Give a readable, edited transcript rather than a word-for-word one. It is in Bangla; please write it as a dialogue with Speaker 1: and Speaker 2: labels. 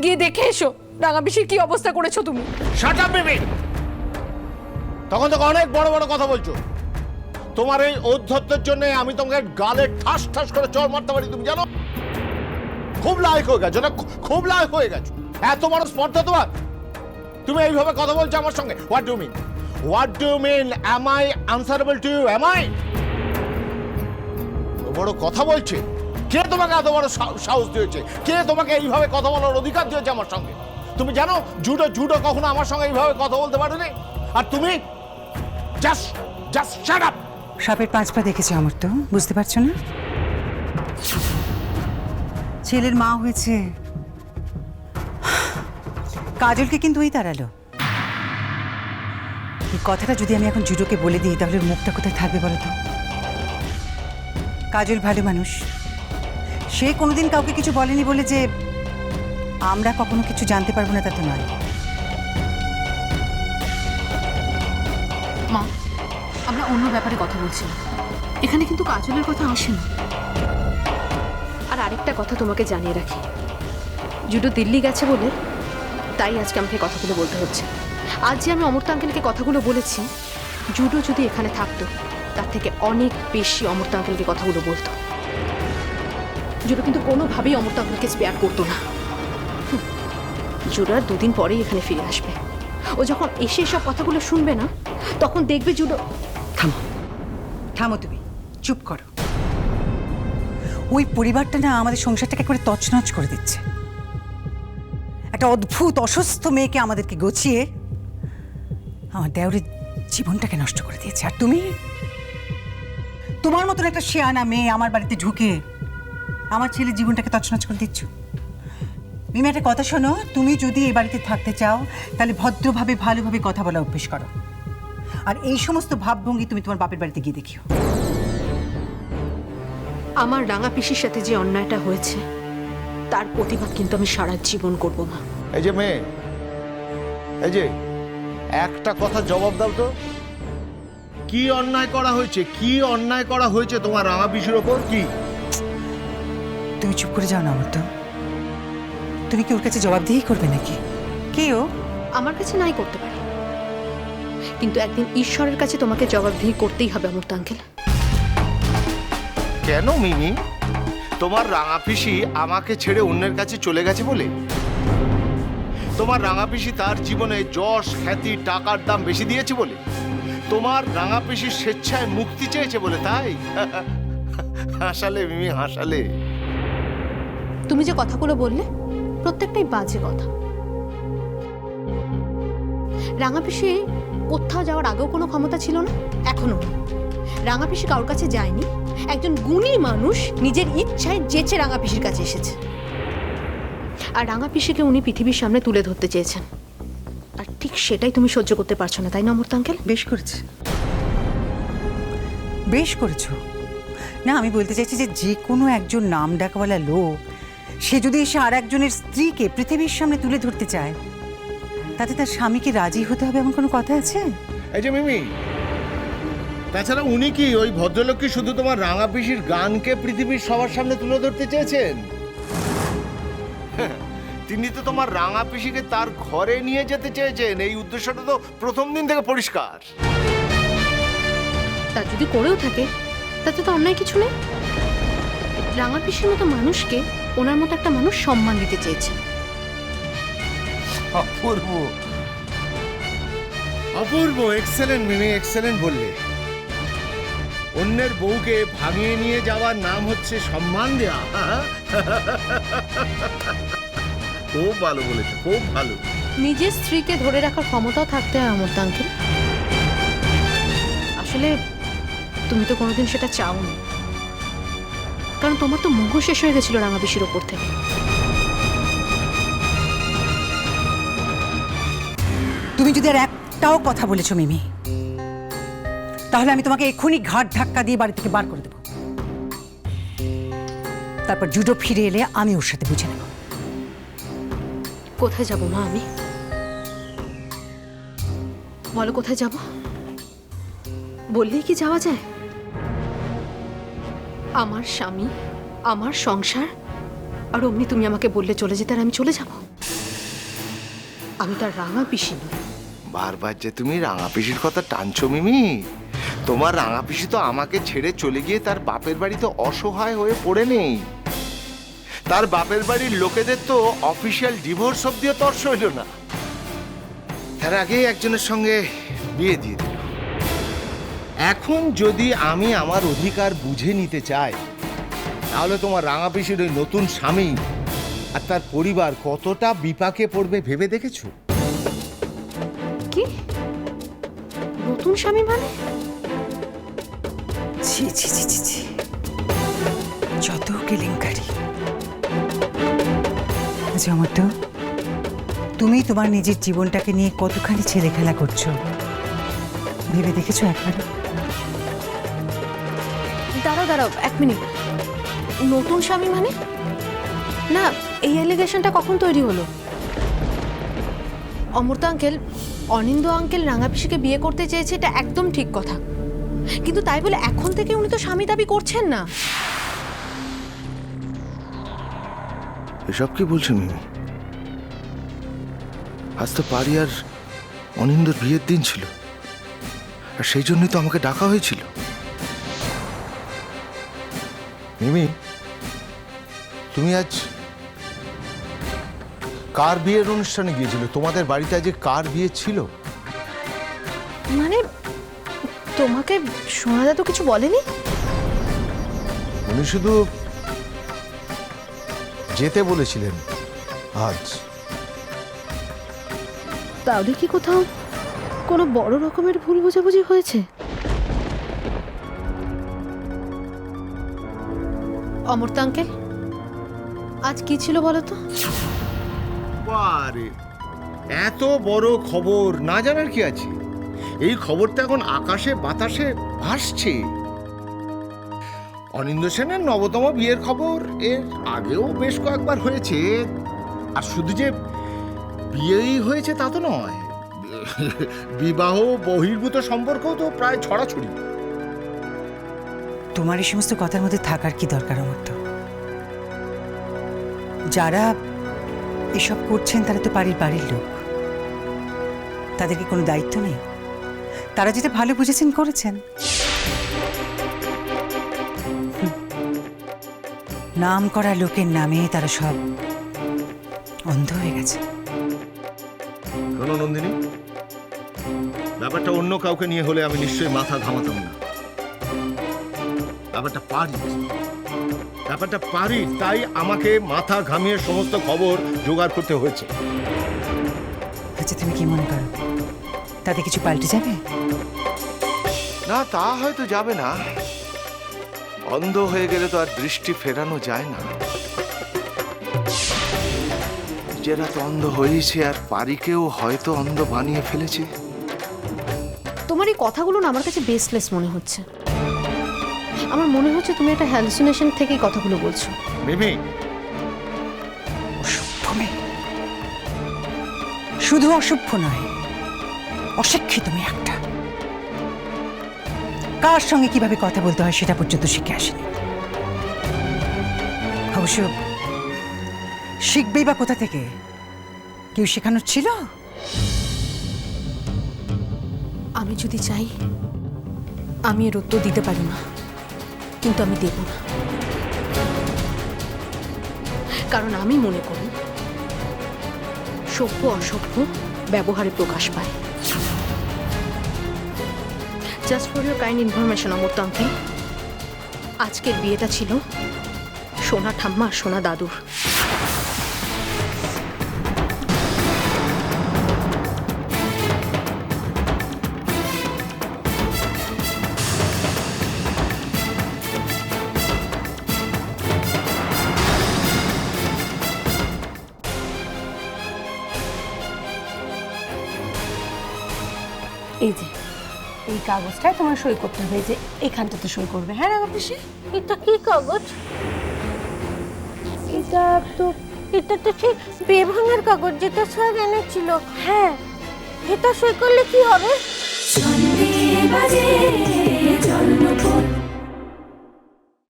Speaker 1: গিয়ে দেখে এসো রাঙা পিসির কি অবস্থা করেছো তুমি।
Speaker 2: শাট আপ বেবি, তখন তো অনেক বড় বড় কথা বলছো। তোমার এই ঔদ্ধত্যের জন্য আমি তোমাকে গালে ঠাস ঠাস করে চড় মারতে পারি, তুমি জানো? খুব লায়ক হয়ে গেছো না, খুব লায়ক হয়ে গেছো। এত বড় স্পর্ধা তোমার, তুমি এইভাবে কথা বলছো আমার সঙ্গে। What do mean, what do mean? Am I answerable to you? Am I? বড় কথা বলছে কে? তোমাকে এত বড় সাহস দিয়েছে কে? তোমাকে এইভাবে কথা বলার অধিকার দিয়েছে আমার সঙ্গে? তুমি জানো জুডো জুডো কখনো আমার সঙ্গে এইভাবে কথা বলতে পারেনি। আর তুমি জাস্ট জাস্ট শাট আপ।
Speaker 3: সাপের 5 পা দেখেছে অমর্ত্য, বুঝতে পারছো না? ছেলের মা হয়েছে, কাজলকে কিন্তু ওই তাড়ালো। এই কথাটা যদি আমি এখন জুডোকে বলে দিই তাহলে ওর মুখটা কোথায় থাকবে বলো তো? কাজল ভালো মানুষ, সে কোনোদিন কাউকে কিছু বলেনি বলে যে আমরা কখনো কিছু জানতে পারবো না তা তো নয়।
Speaker 1: মা, আমরা অন্য ব্যাপারে কথা বলছিলাম, এখানে কিন্তু কাজলের কথা আসে না। আর আরেকটা কথা তোমাকে জানিয়ে রাখি, জুডো দিল্লি গেছে বলে তাই আজকে আমাকে কথাগুলো বলতে হচ্ছে। আজ যে আমি অমর্ত্য আঙ্কেলকে কথাগুলো বলেছি, জুডো যদি এখানে থাকতো তার থেকে অনেক বেশি অমর্ত্য আঙ্কেলকে কথাগুলো বলতো। জুডো কিন্তু কোনোভাবেই অমর্ত্য আঙ্কেলকে স্পেয়ার করতো না। জুডো আর 2 দিন পরেই এখানে ফিরে আসবে। ও যখন এসে সব কথাগুলো শুনবে না, তখন দেখবে জুডো।
Speaker 3: থামো থামো, তুমি চুপ করো। ওই পরিবারটা না আমাদের সংসারটাকে করে তছনছ করে দিচ্ছে। একটা অদ্ভুত অসুস্থ মেয়েকে আমাদেরকে গছিয়ে আমার দেওরের জীবনটাকে নষ্ট করে দিয়েছে। আর তুমি, তোমার মতন একটা শেয়ানা মেয়ে আমার বাড়িতে ঢুকে আমার ছেলের জীবনটাকে তছনছ করে দিচ্ছ। মিমি, একটা কথা শোনো, তুমি যদি এই বাড়িতে থাকতে চাও তাহলে ভদ্রভাবে ভালোভাবে কথা বলা অভ্যেস করো। আর এই সমস্ত ভাবভঙ্গি তুমি তোমার বাপের বাড়িতে গিয়ে দেখিও।
Speaker 1: আমার রাঙা পিসির সাথে যে অন্যায়টা হয়েছে তার প্রতিবাদ কিন্তু আমি সারা জীবন করব না।
Speaker 2: এই যে মেয়ে, এই যে একটা কথা জবাব দাও তো, কি অন্যায় করা হয়েছে? কি অন্যায় করা হয়েছে তোমার রাঙা পিসির ওপর? কি?
Speaker 3: তুমি চুপ করে যাও না অমর্ত্য। তুমি কি ওর কাছে জবাবদিহি করবে নাকি? কে ও?
Speaker 1: আমার কাছে নাই করতে পারে, কিন্তু একদিন ঈশ্বরের কাছে তোমাকে জবাবদিহি করতেই হবে অমর্ত্য আঙ্কেল।
Speaker 2: কেন মিমি? তোমার রাঙা পিসি আমাকে ছেড়ে অন্যের কাছে চলে গেছে বলে? তোমার রাঙা পিসি তার জীবনে যশ খ্যাতি টাকার দাম বেশি দিয়েছে বলে? তোমার রাঙা পিসির স্বেচ্ছায় মুক্তি চেয়েছে বলে? তাই হাসালে মিমি, হাসালে।
Speaker 1: তুমি যে কথাগুলো বললে প্রত্যেকটাই বাজে কথা। রাঙা পিসি কোথাও যাওয়ার আগেও কোনো ক্ষমতা ছিল না, এখনো না। রাঙা পিসি কারোর কাছে যায়নি, একজন গুণী মানুষ নিজের ইচ্ছায় যেচে রাঙা পিসির কাছে এসেছে। আর রাঙা পিসিকে উনি পৃথিবীর সামনে তুলে ধরতে চেয়েছেন, আর ঠিক সেটাই তুমি সহ্য করতে পারছো না, তাই না অমর্ত্য আঙ্কেল?
Speaker 3: বেশ করেছে, বেশ করেছো। না, আমি বলতে চাইছি যে যে কোনো একজন নাম ডাকওয়ালা লোক সে যদি এসে আর একজনের স্ত্রীকে পৃথিবীর সামনে তুলে ধরতে চায়, তাতে তার স্বামীকে রাজি হতে হবে এমন কোনো কথা আছে?
Speaker 2: এই যে মিমি, তাছাড়া উনি কি, ওই ভদ্রলোক কি শুধু তোমার রাঙা পিসির গানকে পৃথিবীর সবার সামনে তুলে ধরতে চেয়েছেন? তিনি তো তোমার রাঙা পিসিকে তার ঘরে নিয়ে যেতে চেয়েছেন। এই উদ্দেশ্যটা তো প্রথম দিন থেকে পরিষ্কার।
Speaker 1: তা যদি করেও থাকে তাতে তো অন্যায় কিছু নেই। রাঙা পিসির মতো মানুষকে ওনার মতো একটা মানুষ সম্মান দিতে চেয়েছেন।
Speaker 2: অপূর্ব, অপূর্ব, এক্সেলেন্ট মিমি, এক্সেলেন্ট বললে। অন্যের বউকে ভাঙিয়ে নিয়ে যাওয়ার নাম হচ্ছে সম্মান দেওয়া। খুব ভালো বলেছে, খুব ভালো।
Speaker 1: নিজের স্ত্রীকে ধরে রাখার ক্ষমতাও থাকতে হয় অমর্ত্য আঙ্কেল। আসলে তুমি তো কোনোদিন সেটা চাওনি, কারণ তোমার তো মোহ শেষ হয়ে গেছিল রাঙা পিসির ওপর থেকে।
Speaker 3: তুমি যদি আর একটাও কথা বলেছো মিমি, তাহলে আমি তোমাকে এক্ষুনি ঘাট ধাক্কা দিয়ে বাড়ি থেকে বার করে দেবো। তারপর জুডো ফিরে এলে আমি ওর সাথে বুঝে নেব।
Speaker 1: কোথায় যাব মা আমি? বলো কোথায় যাব? বললেই কি যাওয়া যায়? আমার স্বামী, আমার সংসার, আর অমনি তুমি আমাকে বললে চলে যেতে আর আমি চলে যাব? আমি তার রাঙা পিসি নই।
Speaker 4: বারবার যে তুমি রাঙা পিসির কথা টানছো মিমি, তোমার রাঙা পিসি তো আমাকে ছেড়ে চলে গিয়ে তার বাপের বাড়িতে অসহায় হয়ে পড়ে নেই। তার বাপের বাড়ির লোকেদের তো অফিসিয়াল ডিভোর্স অব্দিও তর্স হইল না, তার আগেই একজনের সঙ্গে বিয়ে দিয়ে দিল। এখন যদি আমি আমার অধিকার বুঝে নিতে চাই, তাহলে তোমার রাঙা পিসির ওই নতুন স্বামী আর তার পরিবার কতটা বিপাকে পড়বে ভেবে দেখেছো?
Speaker 1: কি নতুন স্বামী মানে?
Speaker 3: ছি ছি ছি ছি ছি, যত কেলেঙ্কারি। জমতো, তুমি তোমার নিজের জীবনটাকে নিয়ে কতখানি ছেলে খেলা করছো ভেবে দেখেছো একবার?
Speaker 1: দাঁড়াও দাঁড়াও, 1 মিনিট। নতুন স্বামী মানে? না, এই অ্যালিগেশনটা কখন তৈরি হলো? অমৃত আঙ্কেল, অনিন্দ আঙ্কেল রাঙা পিসিকে বিয়ে করতে চেয়েছে, এটা একদম ঠিক কথা, কিন্তু তাই বলে এখন থেকে উনি তো স্বামী দাবি করছেন না।
Speaker 4: এসব কি বলছো মিমি? আজ তো পারি আর অনিন্দর বিয়ের দিন ছিল, আর সেই জন্যই তো আমাকে ডাকা হয়েছিল। মিমি, তুমি আজ কার বিয়ের অনুষ্ঠানে গিয়েছিলে? তোমাদের বাড়িতে আজ কার বিয়ে ছিল?
Speaker 1: মানে তোমাকে সোনাদা তো কিছু বলেনি?
Speaker 2: উনি শুধু যেতে বলেছিলেন আজ।
Speaker 1: তাহলে কি কোথাও কোনো বড় রকমের ভুল বোঝাবুঝি হয়েছে? অমৃত আঙ্কেল, আজ কি ছিল বলো তো?
Speaker 4: বারে, এত বড় খবর না জানার কি আছে? এই খবরটা এখন আকাশে বাতাসে ভাসছে। অনিন্দ সেনের নবতম বিয়ের খবর এর আগেও বেশ কয়েকবার হয়েছে, আর শুধু যে বিয়েই হয়েছে তা তো নয়, বিবাহ বহির্ভূত সম্পর্কও তো প্রায় ছড়াছড়ি।
Speaker 3: তোমার এই সমস্ত কথার মধ্যে থাকার কি দরকার অমর্ত? যারা এসব করছেন তারা তো বাড়ির লোক, তাদের কি কোনো দায়িত্ব নেই? তারা যেটা ভালো বুঝেছেন করেছেন। নাম করা লোকের নামে তারা সব অন্ধ হয়ে গেছে।
Speaker 4: শোনো নন্দিনী, ব্যাপারটা অন্য কাউকে নিয়ে হলে আমি নিশ্চয়ই মাথা ঘামাতাম না। ব্যাপারটা পারি, তাই আমাকে মাথা ঘামিয়ে সমস্ত খবর জোগাড় করতে হয়েছে।
Speaker 3: আচ্ছা, তুমি কি মনে করো তাতে কিছু পাল্টে যাবে?
Speaker 4: না, তা হয়তো যাবে না। অন্ধ হয়ে গেলে তো আর দৃষ্টি ফেরানো যায় না। নিজেরা তো অন্ধ হয়েছে, আর পারিকেও হয়তো অন্ধ বানিয়ে ফেলেছে।
Speaker 1: তোমার এই কথাগুলো না আমার কাছে বেসলেস মনে হচ্ছে। আমার মনে হচ্ছে তুমি একটা হ্যালুসিনেশন থেকেই কথাগুলো বলছো।
Speaker 4: মিমি,
Speaker 3: অসভ্য মেয়ে। শুধু অসভ্য নয়, অশিক্ষিত মেয়ে একটা। কার সঙ্গে কিভাবে কথা বলতে হয় সেটা পর্যন্ত শিখে আসেনি। অবশ্য শিখবেই বা কোথা থেকে? কেউ শেখানোর ছিল?
Speaker 1: আমি যদি চাই আমি এর উত্তর দিতে পারি না, কিন্তু আমি দেব না, কারণ আমি মনে করি সভ্য অসভ্য ব্যবহারে প্রকাশ পায়। Just for your kind information Amrit uncle, আজকের বিয়েটা ছিল সোনা ঠাম্মা আর সোনা দাদুর।
Speaker 5: এই যে এই কাগজটায় তোমার সই করতে হবে, যে এখানটাতে সই করবে। হ্যাঁ রাঙা পিসি,
Speaker 6: এটা কি কাগজ? এটা তো ঠিক বিয়ে ভাঙার কাগজ যেটা স্যার এনেছিল। হ্যাঁ, এটা সই করলে কি হবে?